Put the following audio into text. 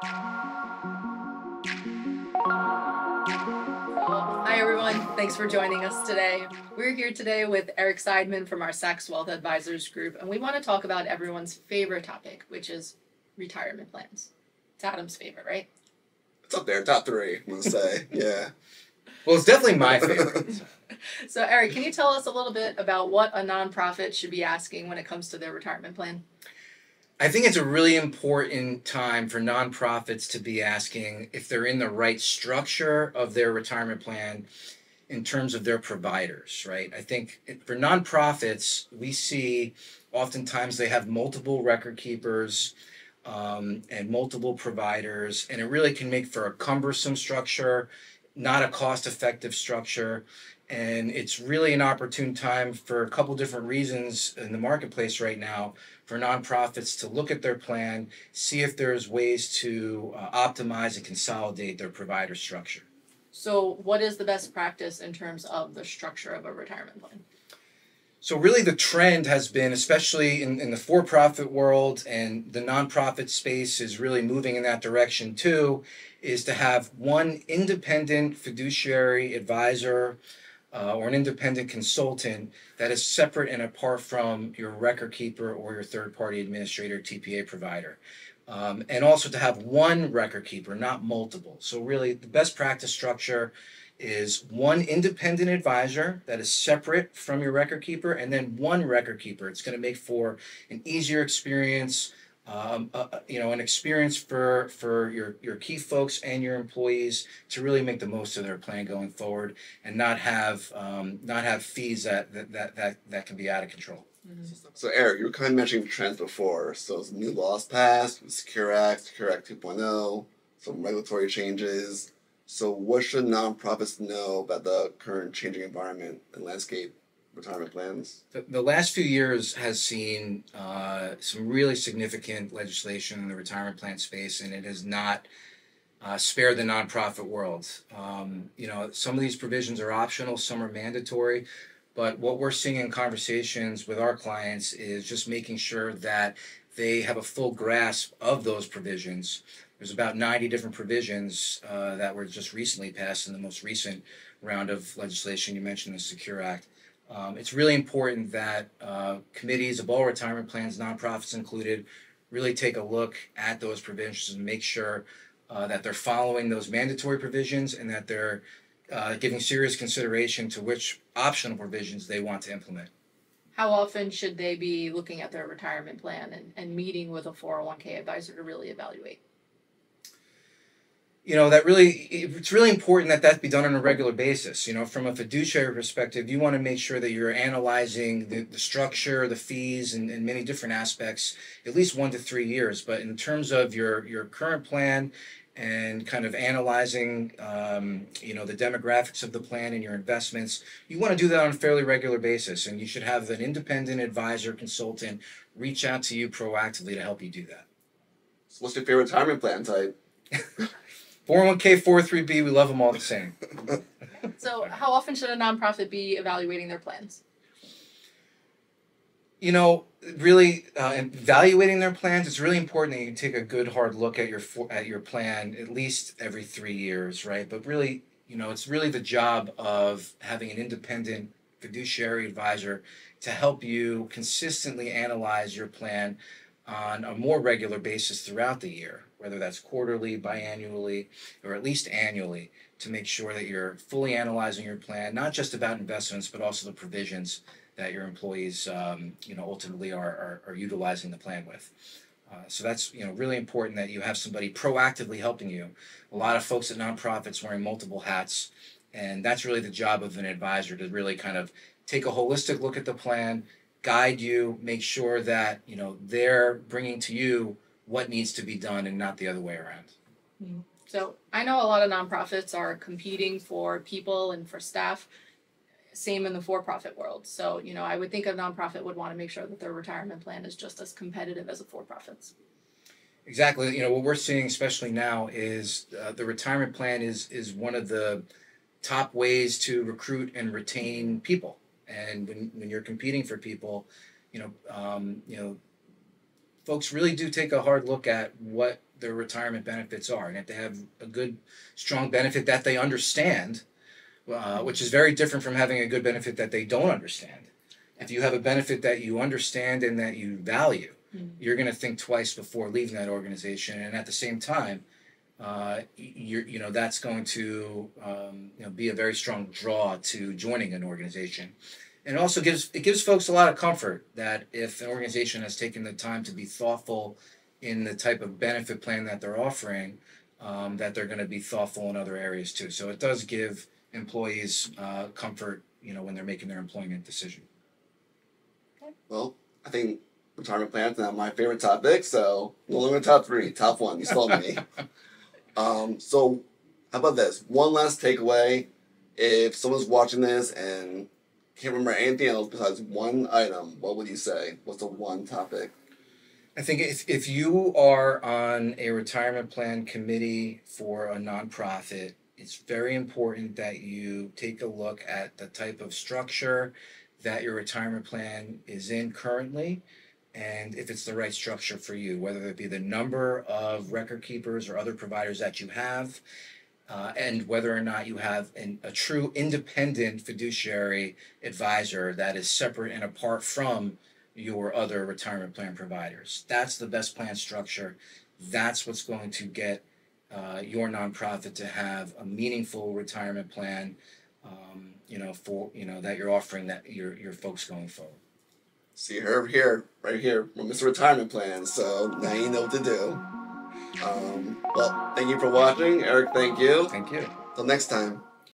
Hi everyone, thanks for joining us today. We're here today with Eric Seidman from our SAX Wealth Advisors group, and we want to talk about everyone's favorite topic, which is retirement plans. It's Adam's favorite, right? It's up there, top three, I'm going to say. Yeah. Well, it's definitely my favorite. So Eric, can you tell us a little bit about what a nonprofit should be asking when it comes to their retirement plan? I think it's a really important time for nonprofits to be asking if they're in the right structure of their retirement plan in terms of their providers, right? I think for nonprofits, we see oftentimes they have multiple record keepers and multiple providers, and it really can make for a cumbersome structure, not a cost-effective structure. And it's really an opportune time for a couple different reasons in the marketplace right now for nonprofits to look at their plan, see if there's ways to optimize and consolidate their provider structure. So what is the best practice in terms of the structure of a retirement plan? So really the trend has been, especially in the for-profit world, and the nonprofit space is really moving in that direction too, is to have one independent fiduciary advisor or an independent consultant that is separate and apart from your record keeper or your third-party administrator, TPA provider. And also to have one record keeper, not multiple. So really the best practice structure is one independent advisor that is separate from your record keeper, and then one record keeper. It's going to make for an easier experience, an experience for your key folks and your employees to really make the most of their plan going forward, and not have fees that can be out of control. So Eric, you were kind of mentioning trends before. So some new laws passed, Secure Act 2.0, some regulatory changes. So what should nonprofits know about the current changing environment and landscape retirement plans? The last few years has seen some really significant legislation in the retirement plan space, and it has not spared the nonprofit world. Some of these provisions are optional, some are mandatory, but what we're seeing in conversations with our clients is just making sure that they have a full grasp of those provisions. There's about 90 different provisions that were just recently passed in the most recent round of legislation. You mentioned the Secure Act. It's really important that committees of all retirement plans, nonprofits included, really take a look at those provisions and make sure that they're following those mandatory provisions and that they're giving serious consideration to which optional provisions they want to implement. How often should they be looking at their retirement plan and meeting with a 401k advisor to really evaluate? It's really important that that be done on a regular basis. From a fiduciary perspective, you want to make sure that you're analyzing the structure, the fees, and many different aspects, at least 1 to 3 years. But in terms of your current plan and kind of analyzing, the demographics of the plan and your investments, you want to do that on a fairly regular basis. And you should have an independent advisor, consultant, reach out to you proactively to help you do that. So what's your favorite retirement plan type? 401k, 403b, we love them all the same. So how often should a nonprofit be evaluating their plans? Really evaluating their plans, it's really important that you take a good hard look at your plan at least every 3 years, right? But really, it's really the job of having an independent fiduciary advisor to help you consistently analyze your plan on a more regular basis throughout the year, whether that's quarterly, biannually, or at least annually, to make sure that you're fully analyzing your plan, not just about investments, but also the provisions that your employees, ultimately are utilizing the plan with. So that's, really important that you have somebody proactively helping you. A lot of folks at nonprofits wearing multiple hats, and that's really the job of an advisor, to really kind of take a holistic look at the plan, guide you, make sure that they're bringing to you what needs to be done and not the other way around. Mm-hmm. So I know a lot of nonprofits are competing for people and for staff. Same in the for-profit world. So I would think a nonprofit would want to make sure that their retirement plan is just as competitive as a for-profit's. Exactly. What we're seeing, especially now, is the retirement plan is one of the top ways to recruit and retain people. And when you're competing for people, folks really do take a hard look at what their retirement benefits are. And if they have a good, strong benefit that they understand, which is very different from having a good benefit that they don't understand. If you have a benefit that you understand and that you value, you're going to think twice before leaving that organization. And at the same time, that's going to be a very strong draw to joining an organization. And it also gives folks a lot of comfort that if an organization has taken the time to be thoughtful in the type of benefit plan that they're offering, that they're going to be thoughtful in other areas too. So it does give employees comfort, when they're making their employment decision. Well, I think retirement plans are not my favorite topic, so no longer top 3, top 1. You sold me. So how about this? One last takeaway. If someone's watching this and can't remember anything else besides one item, what would you say? What's the one topic? I think if you are on a retirement plan committee for a nonprofit, it's very important that you take a look at the type of structure that your retirement plan is in currently, and if it's the right structure for you, whether it be the number of record keepers or other providers that you have, and whether or not you have a true independent fiduciary advisor that is separate and apart from your other retirement plan providers. That's the best plan structure. That's what's going to get your nonprofit to have a meaningful retirement plan, that you're offering that your folks going forward. See her here, right here, with Mr. Retirement Plan. So now you know what to do. Well, thank you for watching, Eric. Thank you. Thank you. Till next time.